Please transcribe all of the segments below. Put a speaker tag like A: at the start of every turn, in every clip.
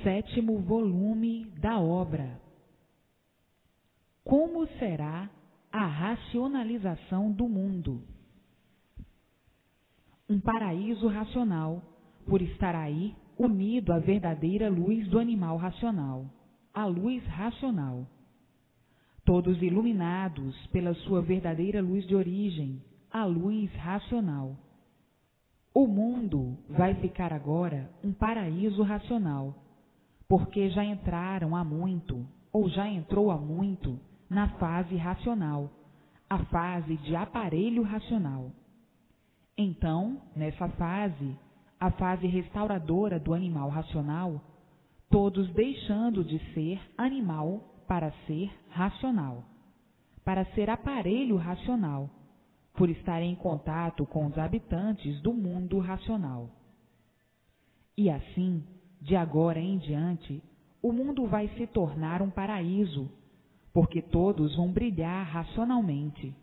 A: 7º volume da obra. Como será a racionalização do mundo? Um paraíso racional, por estar aí unido à verdadeira luz do animal racional, a luz racional. Todos iluminados pela sua verdadeira luz de origem, a luz racional. O mundo vai ficar agora um paraíso racional, porque já entraram há muito, ou já entrou há muito, na fase racional, a fase de aparelho racional. Então, nessa fase, a fase restauradora do animal racional, todos deixando de ser animal para ser racional, para ser aparelho racional, por estar em contato com os habitantes do mundo racional. E assim, de agora em diante, o mundo vai se tornar um paraíso, porque todos vão brilhar racionalmente.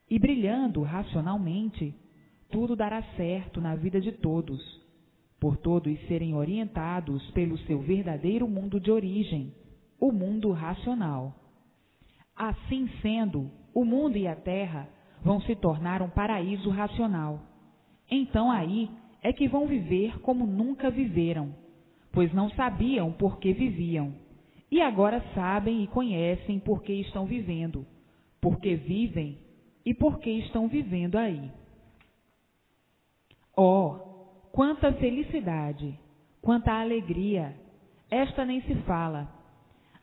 A: E brilhando racionalmente, tudo dará certo na vida de todos, por todos serem orientados pelo seu verdadeiro mundo de origem, o mundo racional. Assim sendo, o mundo e a terra vão se tornar um paraíso racional. Então aí é que vão viver como nunca viveram, pois não sabiam por que viviam, e agora sabem e conhecem por que estão vivendo, por que vivem e por que estão vivendo aí. Oh, quanta felicidade, quanta alegria! Esta nem se fala.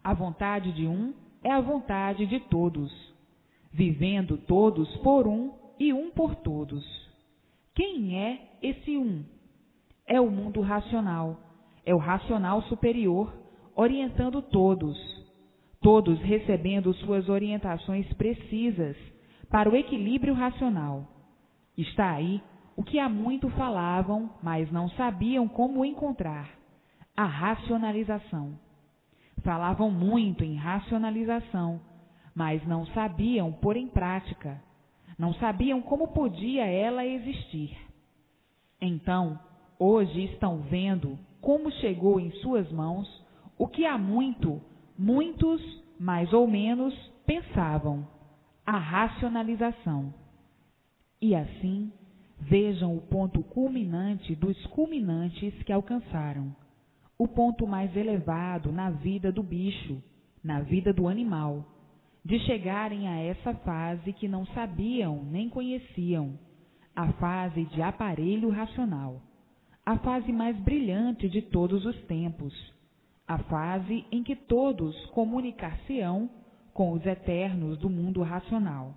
A: A vontade de um é a vontade de todos, vivendo todos por um e um por todos. Quem é esse um? É o mundo racional, é o racional superior, orientando todos, todos recebendo suas orientações precisas para o equilíbrio racional. Está aí o que há muito falavam, mas não sabiam como encontrar: a racionalização. Falavam muito em racionalização, mas não sabiam pôr em prática, não sabiam como podia ela existir. Então, hoje estão vendo como chegou em suas mãos o que há muito, muitos, mais ou menos, pensavam: a racionalização. E assim, vejam o ponto culminante dos culminantes que alcançaram, o ponto mais elevado na vida do bicho, na vida do animal, de chegarem a essa fase que não sabiam nem conheciam, a fase de aparelho racional, a fase mais brilhante de todos os tempos, a fase em que todos comunicar-se-ão com os eternos do mundo racional.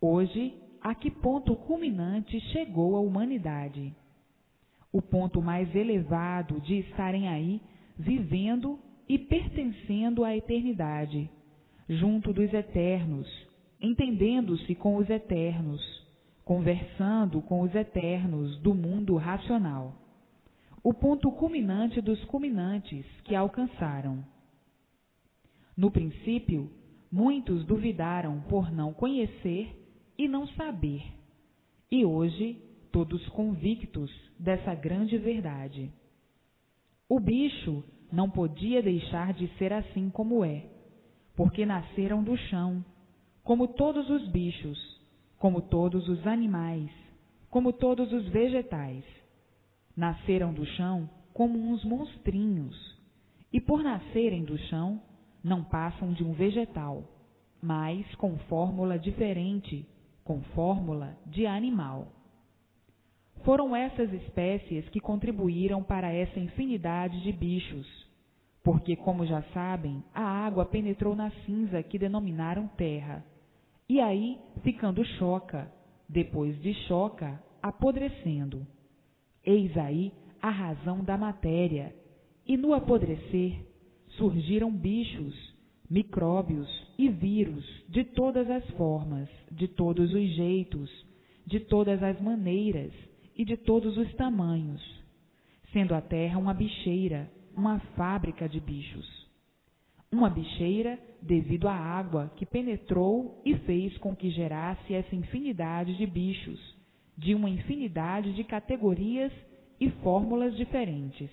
A: Hoje, a que ponto culminante chegou a humanidade? O ponto mais elevado de estarem aí, vivendo e pertencendo à eternidade, junto dos eternos, entendendo-se com os eternos, conversando com os eternos do mundo racional. O ponto culminante dos culminantes que alcançaram. No princípio, muitos duvidaram por não conhecer e não saber, e hoje todos convictos dessa grande verdade. O bicho não podia deixar de ser assim como é, porque nasceram do chão, como todos os bichos, como todos os animais, como todos os vegetais. Nasceram do chão como uns monstrinhos, e por nascerem do chão, não passam de um vegetal, mas com fórmula diferente, com fórmula de animal. Foram essas espécies que contribuíram para essa infinidade de bichos, porque, como já sabem, a água penetrou na cinza que denominaram terra, e aí ficando choca, depois de choca, apodrecendo. Eis aí a razão da matéria, e no apodrecer surgiram bichos, micróbios e vírus de todas as formas, de todos os jeitos, de todas as maneiras e de todos os tamanhos, sendo a Terra uma bicheira, uma fábrica de bichos. Uma bicheira devido à água que penetrou e fez com que gerasse essa infinidade de bichos, de uma infinidade de categorias e fórmulas diferentes.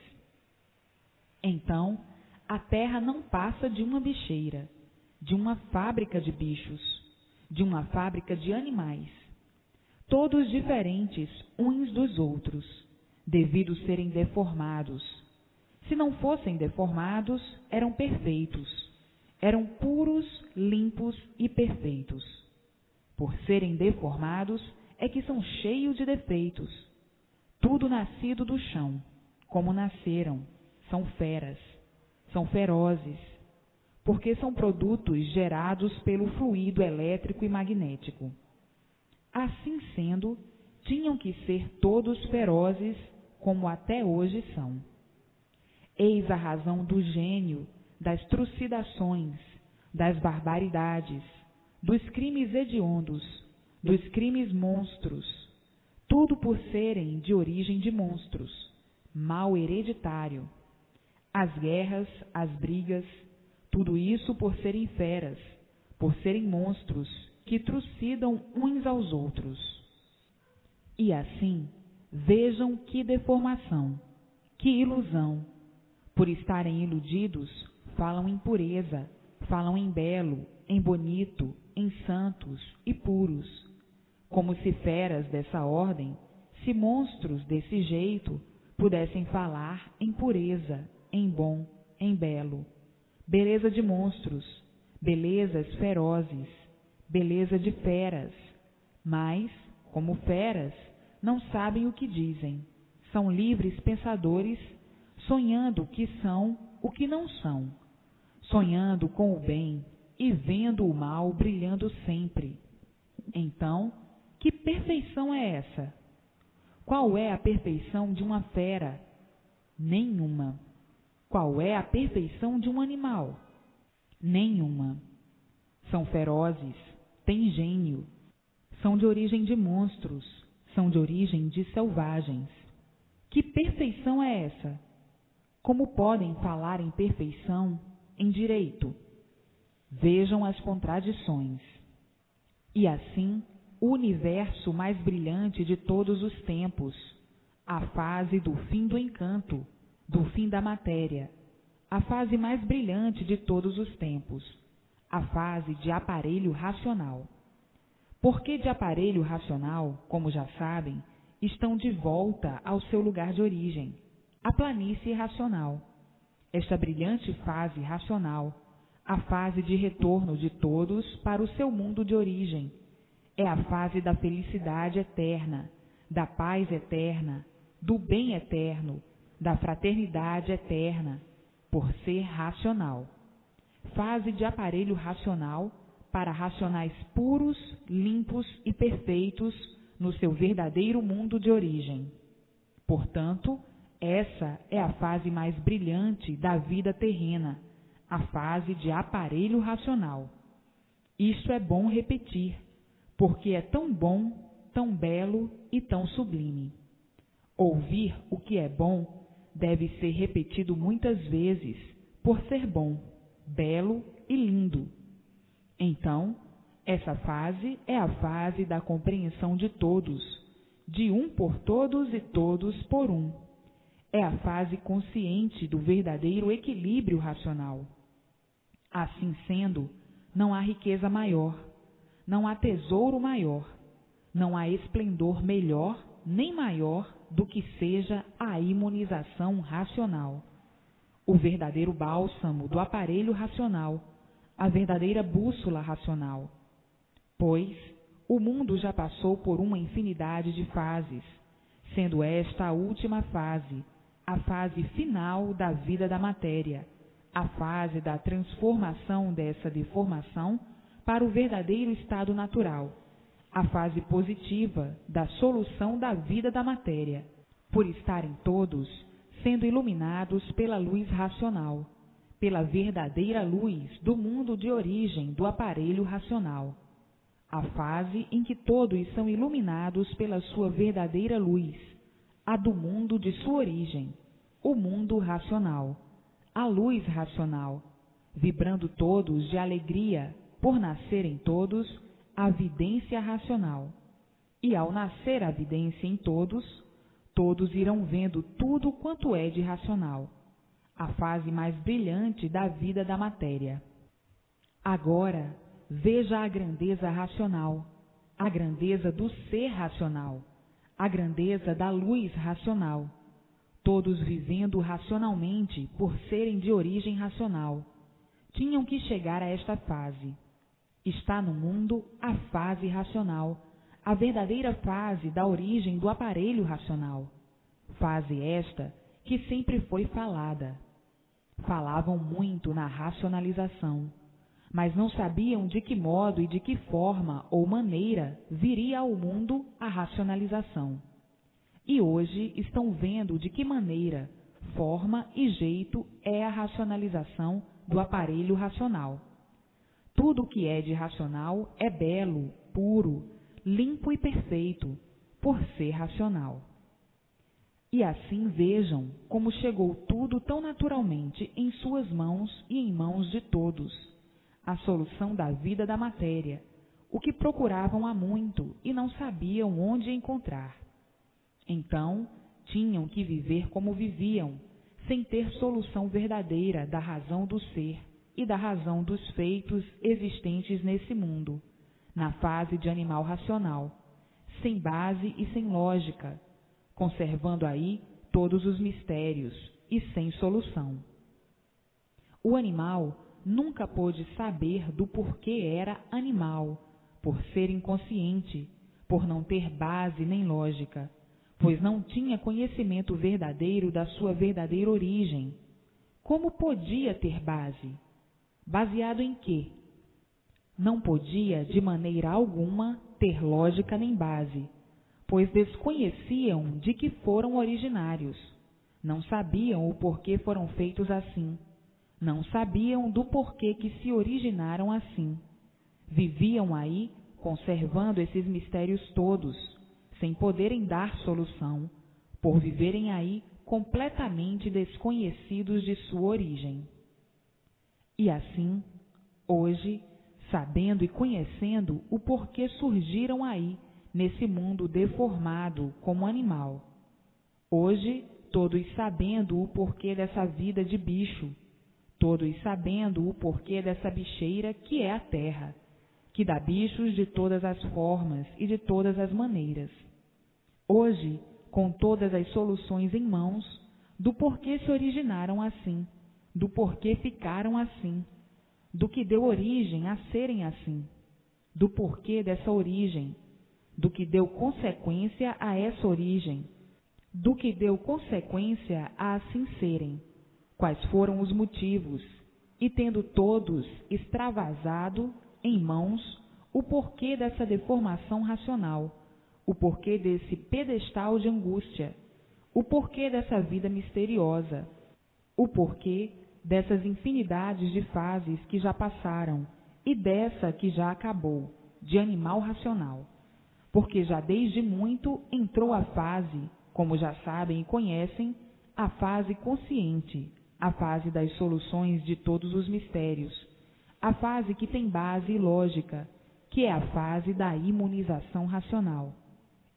A: Então, a terra não passa de uma bicheira, de uma fábrica de bichos, de uma fábrica de animais, todos diferentes uns dos outros, devido serem deformados. Se não fossem deformados, eram perfeitos, eram puros, limpos e perfeitos. Por serem deformados, é que são cheios de defeitos. Tudo nascido do chão, como nasceram, são feras, são ferozes, porque são produtos gerados pelo fluido elétrico e magnético. Assim sendo, tinham que ser todos ferozes, como até hoje são. Eis a razão do gênio, das trucidações, das barbaridades, dos crimes hediondos, dos crimes monstros, tudo por serem de origem de monstros, mal hereditário. As guerras, as brigas, tudo isso por serem feras, por serem monstros que trucidam uns aos outros. E assim, vejam que deformação, que ilusão. Por estarem iludidos, falam em pureza, falam em belo, em bonito, em santos e puros. Como se feras dessa ordem, se monstros desse jeito, pudessem falar em pureza, em bom, em belo. Beleza de monstros, belezas ferozes, beleza de feras. Mas, como feras, não sabem o que dizem. São livres pensadores, sonhando que são o que não são, sonhando com o bem e vendo o mal brilhando sempre. Então, que perfeição é essa? Qual é a perfeição de uma fera? Nenhuma. Qual é a perfeição de um animal? Nenhuma. São ferozes, têm gênio, são de origem de monstros, são de origem de selvagens. Que perfeição é essa? Como podem falar em perfeição, em direito? Vejam as contradições. E assim, o universo mais brilhante de todos os tempos, a fase do fim do encanto, do fim da matéria, a fase mais brilhante de todos os tempos, a fase de aparelho racional. Porque de aparelho racional, como já sabem, estão de volta ao seu lugar de origem, a planície racional. Esta brilhante fase racional, a fase de retorno de todos para o seu mundo de origem, é a fase da felicidade eterna, da paz eterna, do bem eterno, da fraternidade eterna, por ser racional. Fase de aparelho racional para racionais puros, limpos e perfeitos no seu verdadeiro mundo de origem. Portanto, essa é a fase mais brilhante da vida terrena, a fase de aparelho racional. Isto é bom repetir, porque é tão bom, tão belo e tão sublime. Ouvir o que é bom deve ser repetido muitas vezes, por ser bom, belo e lindo. Então, essa fase é a fase da compreensão de todos, de um por todos e todos por um. É a fase consciente do verdadeiro equilíbrio racional. Assim sendo, não há riqueza maior, não há tesouro maior, não há esplendor melhor nem maior do que seja a imunização racional. O verdadeiro bálsamo do aparelho racional, a verdadeira bússola racional. Pois o mundo já passou por uma infinidade de fases, sendo esta a última fase, a fase final da vida da matéria, a fase da transformação dessa deformação para o verdadeiro estado natural, a fase positiva da solução da vida da matéria, por estarem todos sendo iluminados pela luz racional, pela verdadeira luz do mundo de origem do aparelho racional, a fase em que todos são iluminados pela sua verdadeira luz, a do mundo de sua origem, o mundo racional, a luz racional, vibrando todos de alegria por nascerem todos a vidência racional. E ao nascer a vidência em todos, todos irão vendo tudo quanto é de racional. a fase mais brilhante da vida da matéria. Agora, veja a grandeza racional, a grandeza do ser racional, a grandeza da luz racional, todos vivendo racionalmente por serem de origem racional. Tinham que chegar a esta fase. Está no mundo a fase racional, a verdadeira fase da origem do aparelho racional. Fase esta que sempre foi falada. Falavam muito na racionalização, mas não sabiam de que modo e de que forma ou maneira viria ao mundo a racionalização. E hoje estão vendo de que maneira, forma e jeito é a racionalização do aparelho racional. Tudo o que é de racional é belo, puro, limpo e perfeito, por ser racional. E assim vejam como chegou tudo tão naturalmente em suas mãos e em mãos de todos, a solução da vida da matéria, o que procuravam há muito e não sabiam onde encontrar. Então, tinham que viver como viviam, sem ter solução verdadeira da razão do ser e da razão dos feitos existentes nesse mundo, na fase de animal racional, sem base e sem lógica, conservando aí todos os mistérios e sem solução. O animal nunca pôde saber do porquê era animal, por ser inconsciente, por não ter base nem lógica, pois não tinha conhecimento verdadeiro da sua verdadeira origem. Como podia ter base? Baseado em quê? Não podia, de maneira alguma, ter lógica nem base, pois desconheciam de que foram originários. Não sabiam o porquê foram feitos assim. Não sabiam do porquê que se originaram assim. Viviam aí, conservando esses mistérios todos, sem poderem dar solução, por viverem aí completamente desconhecidos de sua origem. E assim, hoje, sabendo e conhecendo o porquê surgiram aí, nesse mundo deformado como animal. Hoje, todos sabendo o porquê dessa vida de bicho, todos sabendo o porquê dessa bicheira que é a terra, que dá bichos de todas as formas e de todas as maneiras. Hoje, com todas as soluções em mãos, do porquê se originaram assim, do porquê ficaram assim, do que deu origem a serem assim, do porquê dessa origem, do que deu consequência a essa origem, do que deu consequência a assim serem, quais foram os motivos, e tendo todos extravasado em mãos o porquê dessa deformação racional, o porquê desse pedestal de angústia, o porquê dessa vida misteriosa, o porquê dessas infinidades de fases que já passaram e dessa que já acabou, de animal racional. Porque já desde muito entrou a fase, como já sabem e conhecem, a fase consciente, a fase das soluções de todos os mistérios, a fase que tem base e lógica, que é a fase da imunização racional.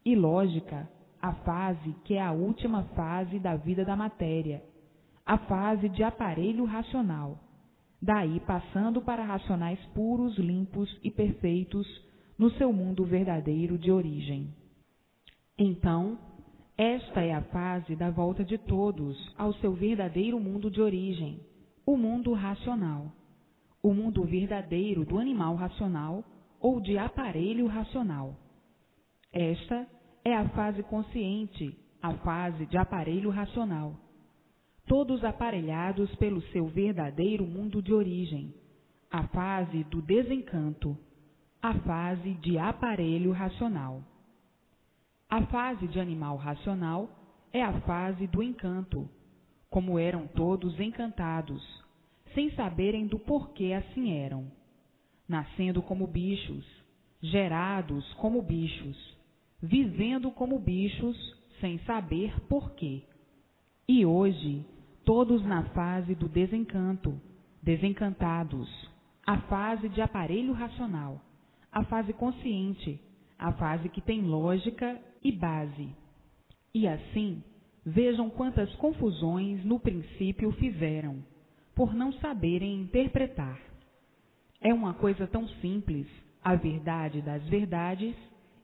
A: E lógica, a fase que é a última fase da vida da matéria, a fase de aparelho racional, daí passando para racionais puros, limpos e perfeitos no seu mundo verdadeiro de origem. Então, esta é a fase da volta de todos ao seu verdadeiro mundo de origem, o mundo racional, o mundo verdadeiro do animal racional ou de aparelho racional. Esta é a fase consciente, a fase de aparelho racional. Todos aparelhados pelo seu verdadeiro mundo de origem, a fase do desencanto, a fase de aparelho racional. A fase de animal racional é a fase do encanto, como eram todos encantados, sem saberem do porquê assim eram, nascendo como bichos, gerados como bichos, vivendo como bichos, sem saber porquê. E hoje, todos na fase do desencanto, desencantados, a fase de aparelho racional, a fase consciente, a fase que tem lógica e base. E assim, Vejam quantas confusões no princípio fizeram, por não saberem interpretar. É uma coisa tão simples, a verdade das verdades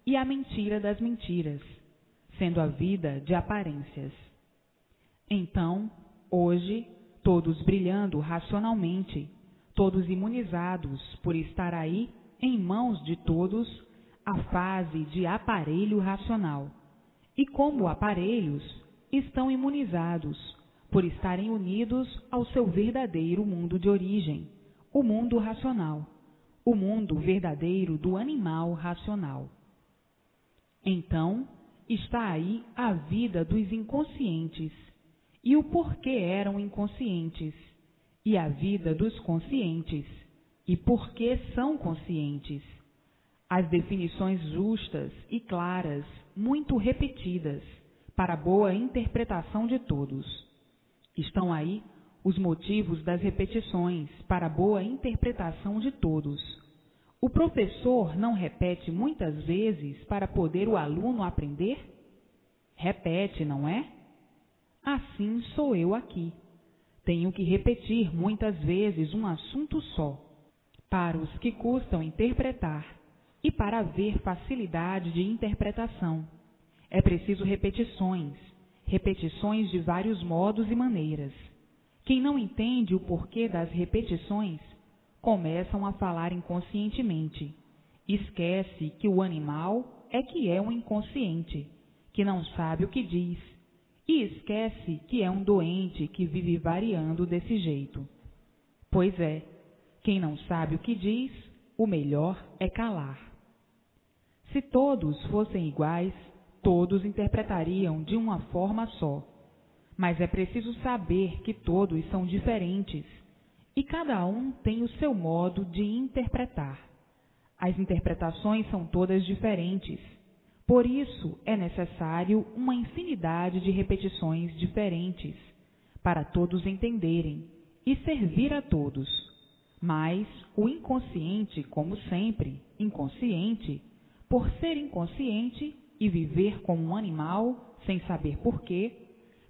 A: e a mentira das mentiras, sendo a vida de aparências. Então, hoje, todos brilhando racionalmente, todos imunizados por estar aí, em mãos de todos, a fase de aparelho racional. E como aparelhos, estão imunizados por estarem unidos ao seu verdadeiro mundo de origem, o mundo racional, o mundo verdadeiro do animal racional. Então, está aí a vida dos inconscientes, e o porquê eram inconscientes, e a vida dos conscientes, e porquê são conscientes. As definições justas e claras, muito repetidas, para a boa interpretação de todos. Estão aí os motivos das repetições, para a boa interpretação de todos. O professor não repete muitas vezes para poder o aluno aprender? Repete, não é? Assim sou eu aqui. Tenho que repetir muitas vezes um assunto só, para os que custam interpretar e para haver facilidade de interpretação. É preciso repetições, repetições de vários modos e maneiras. Quem não entende o porquê das repetições, começam a falar inconscientemente. Esquece que o animal é que é um inconsciente, que não sabe o que diz, e esquece que é um doente que vive variando desse jeito. Pois é, quem não sabe o que diz, o melhor é calar. Se todos fossem iguais, todos interpretariam de uma forma só. Mas é preciso saber que todos são diferentes e cada um tem o seu modo de interpretar. As interpretações são todas diferentes. Por isso é necessário uma infinidade de repetições diferentes para todos entenderem e servir a todos. Mas o inconsciente, como sempre, inconsciente, por ser inconsciente e viver como um animal, sem saber porquê,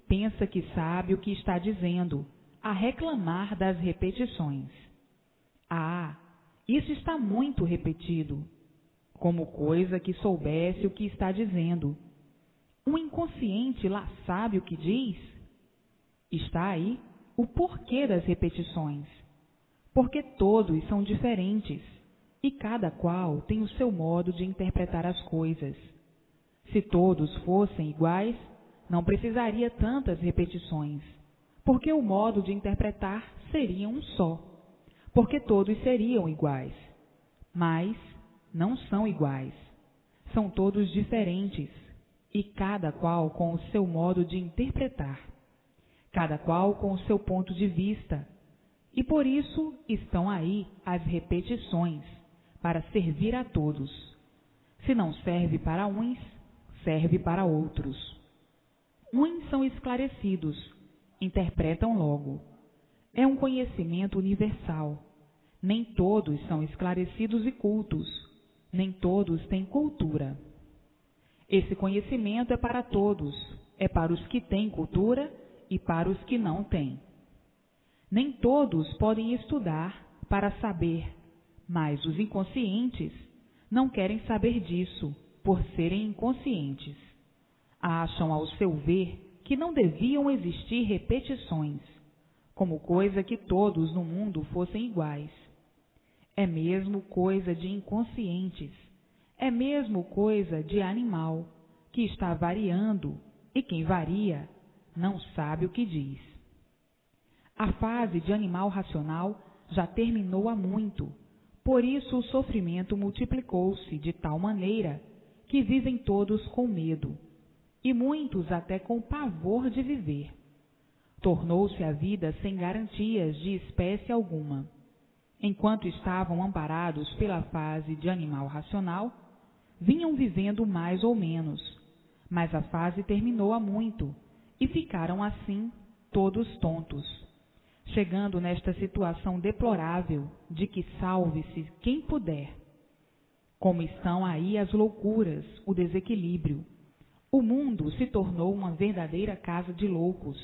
A: pensa que sabe o que está dizendo, a reclamar das repetições. Ah, isso está muito repetido, como coisa que soubesse o que está dizendo. Um inconsciente lá sabe o que diz? Está aí o porquê das repetições. Porque todos são diferentes e cada qual tem o seu modo de interpretar as coisas. Se todos fossem iguais, não precisaria tantas repetições, porque o modo de interpretar seria um só, porque todos seriam iguais. Mas não são iguais, são todos diferentes, e cada qual com o seu modo de interpretar, cada qual com o seu ponto de vista, e por isso estão aí as repetições, para servir a todos. Se não serve para uns, serve para outros. Uns são esclarecidos, interpretam logo. É um conhecimento universal. Nem todos são esclarecidos e cultos, nem todos têm cultura. Esse conhecimento é para todos, é para os que têm cultura e para os que não têm. Nem todos podem estudar para saber, mas os inconscientes não querem saber disso, por serem inconscientes. Acham ao seu ver que não deviam existir repetições, como coisa que todos no mundo fossem iguais. É mesmo coisa de inconscientes, é mesmo coisa de animal, que está variando, e quem varia não sabe o que diz. A fase de animal racional já terminou há muito, por isso o sofrimento multiplicou-se de tal maneira que vivem todos com medo, e muitos até com pavor de viver. Tornou-se a vida sem garantias de espécie alguma. Enquanto estavam amparados pela fase de animal racional, vinham vivendo mais ou menos, mas a fase terminou há muito, e ficaram assim todos tontos, chegando nesta situação deplorável de que salve-se quem puder. Como estão aí as loucuras, o desequilíbrio. O mundo se tornou uma verdadeira casa de loucos,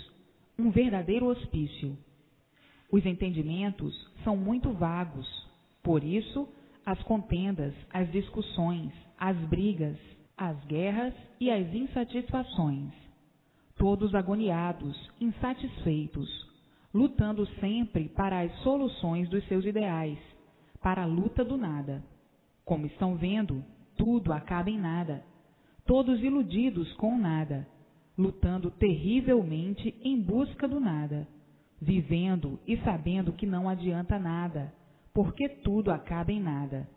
A: um verdadeiro hospício. Os entendimentos são muito vagos, por isso as contendas, as discussões, as brigas, as guerras e as insatisfações. Todos agoniados, insatisfeitos, lutando sempre para as soluções dos seus ideais, para a luta do nada. Como estão vendo, tudo acaba em nada. Todos iludidos com o nada, lutando terrivelmente em busca do nada, vivendo e sabendo que não adianta nada, porque tudo acaba em nada.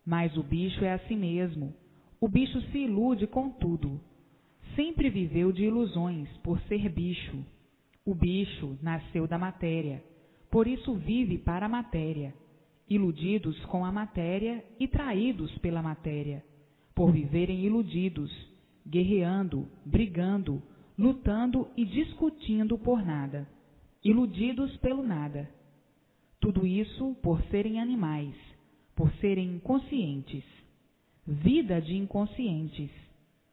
A: Mas o bicho é assim mesmo. O bicho se ilude com tudo. Sempre viveu de ilusões por ser bicho. O bicho nasceu da matéria, por isso vive para a matéria, iludidos com a matéria e traídos pela matéria, por viverem iludidos, guerreando, brigando, lutando e discutindo por nada, iludidos pelo nada. Tudo isso por serem animais, por serem inconscientes. Vida de inconscientes,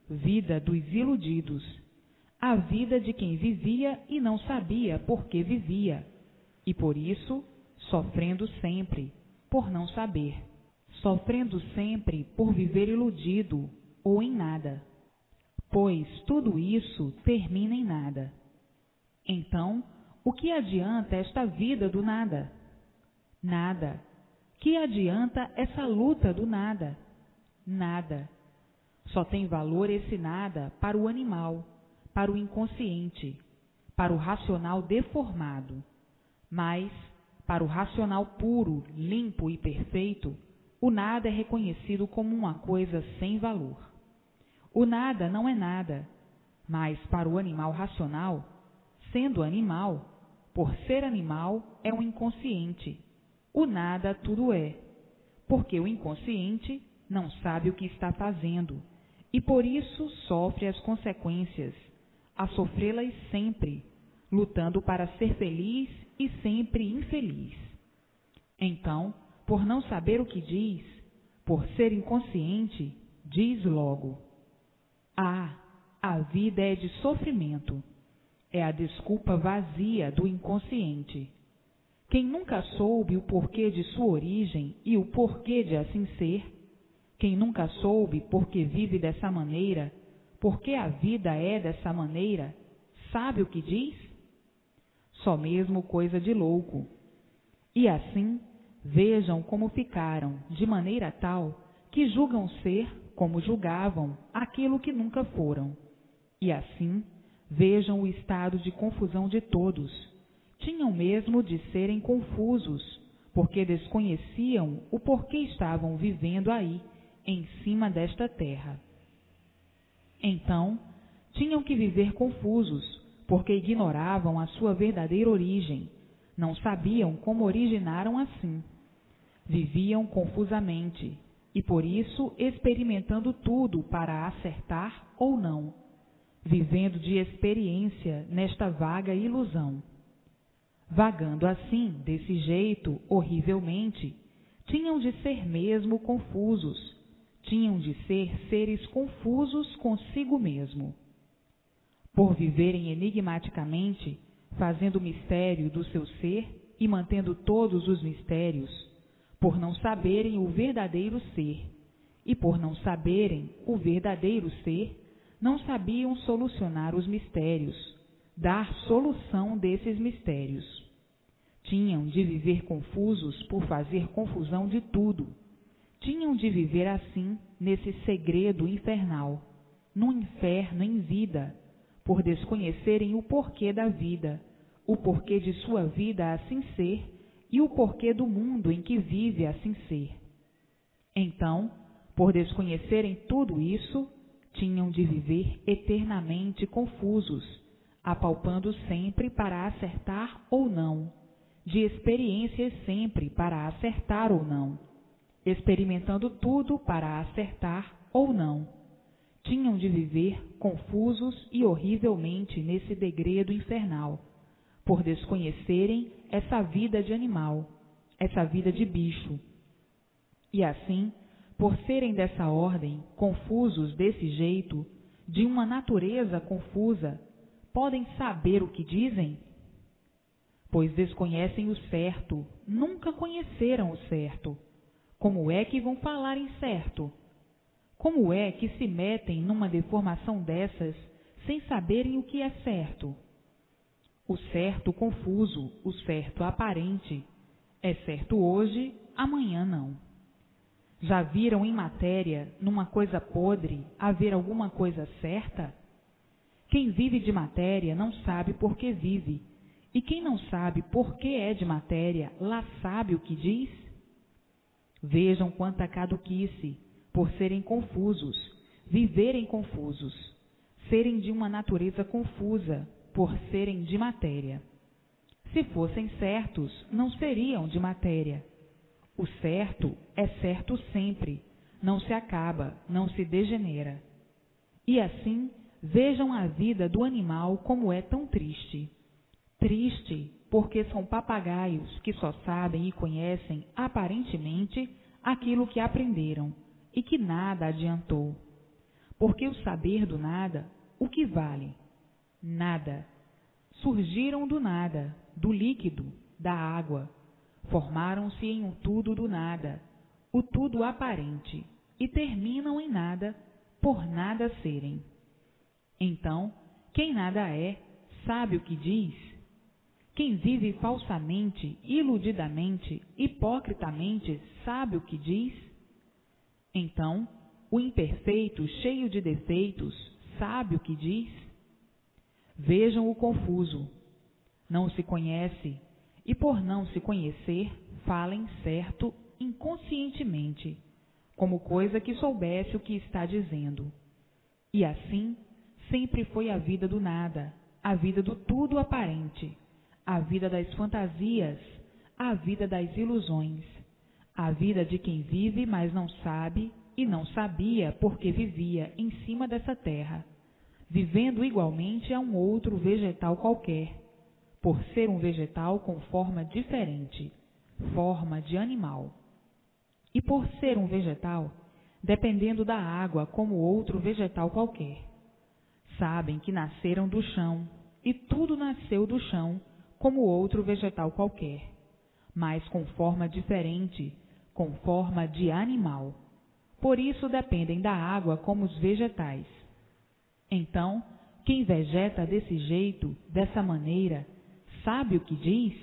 A: vida dos iludidos, a vida de quem vivia e não sabia por que vivia, e por isso sofrendo sempre, por não saber, sofrendo sempre por viver iludido ou em nada, pois tudo isso termina em nada. Então, o que adianta esta vida do nada? Nada. Que adianta essa luta do nada? Nada. Só tem valor esse nada para o animal, para o inconsciente, para o racional deformado. Mas, para o racional puro, limpo e perfeito, o nada é reconhecido como uma coisa sem valor. O nada não é nada, mas para o animal racional, sendo animal, por ser animal, é um inconsciente. O nada tudo é, porque o inconsciente não sabe o que está fazendo e por isso sofre as consequências, a sofrê-las sempre, lutando para ser feliz e sempre infeliz. Então, por não saber o que diz, por ser inconsciente, diz logo: a vida é de sofrimento. É a desculpa vazia do inconsciente. Quem nunca soube o porquê de sua origem e o porquê de assim ser, quem nunca soube por que vive dessa maneira, porque a vida é dessa maneira, sabe o que diz? Só mesmo coisa de louco. E assim, vejam como ficaram, de maneira tal que julgam ser, como julgavam, aquilo que nunca foram. E assim, vejam o estado de confusão de todos. Tinham mesmo de serem confusos, porque desconheciam o porquê estavam vivendo aí, em cima desta terra. Então, tinham que viver confusos, porque ignoravam a sua verdadeira origem, não sabiam como originaram assim. Viviam confusamente, e por isso experimentando tudo para acertar ou não, vivendo de experiência nesta vaga ilusão. Vagando assim, desse jeito, horrivelmente, tinham de ser mesmo confusos, tinham de ser seres confusos consigo mesmo. Por viverem enigmaticamente, fazendo mistério do seu ser e mantendo todos os mistérios, por não saberem o verdadeiro ser, e por não saberem o verdadeiro ser, não sabiam solucionar os mistérios, dar solução desses mistérios. Tinham de viver confusos por fazer confusão de tudo. Tinham de viver assim, nesse segredo infernal, no inferno em vida, por desconhecerem o porquê da vida, o porquê de sua vida assim ser e o porquê do mundo em que vive assim ser. Então, por desconhecerem tudo isso, tinham de viver eternamente confusos, apalpando sempre para acertar ou não, de experiências sempre para acertar ou não, experimentando tudo para acertar ou não. Tinham de viver confusos e horrivelmente nesse degredo infernal, por desconhecerem essa vida de animal, essa vida de bicho. E assim, por serem dessa ordem, confusos desse jeito, de uma natureza confusa, podem saber o que dizem? Pois desconhecem o certo, nunca conheceram o certo. Como é que vão falar em certo? Como é que se metem numa deformação dessas, sem saberem o que é certo? O certo confuso, o certo aparente, é certo hoje, amanhã não. Já viram em matéria, numa coisa podre, haver alguma coisa certa? Quem vive de matéria não sabe por que vive, e quem não sabe por que é de matéria, lá sabe o que diz? Vejam quanta caduquice, por serem confusos, viverem confusos, serem de uma natureza confusa, por serem de matéria. Se fossem certos, não seriam de matéria. O certo é certo sempre, não se acaba, não se degenera. E assim, vejam a vida do animal como é tão triste. Triste porque são papagaios que só sabem e conhecem, aparentemente, aquilo que aprenderam e que nada adiantou. Porque o saber do nada, o que vale? Nada. Surgiram do nada, do líquido, da água. Formaram-se em um tudo do nada, o tudo aparente, e terminam em nada, por nada serem. Então, quem nada é, sabe o que diz? Quem vive falsamente, iludidamente, hipocritamente, sabe o que diz? Então, o imperfeito, cheio de defeitos, sabe o que diz? Vejam o confuso. Não se conhece, e por não se conhecer, fala incerto, inconscientemente, como coisa que soubesse o que está dizendo. E assim, sempre foi a vida do nada, a vida do tudo aparente, a vida das fantasias, a vida das ilusões, a vida de quem vive, mas não sabe e não sabia porque vivia em cima dessa terra, vivendo igualmente a um outro vegetal qualquer, por ser um vegetal com forma diferente, forma de animal. E por ser um vegetal, dependendo da água como outro vegetal qualquer. Sabem que nasceram do chão, e tudo nasceu do chão como outro vegetal qualquer, mas com forma diferente, com forma de animal. Por isso dependem da água como os vegetais. Então, quem vegeta desse jeito, dessa maneira, sabe o que diz?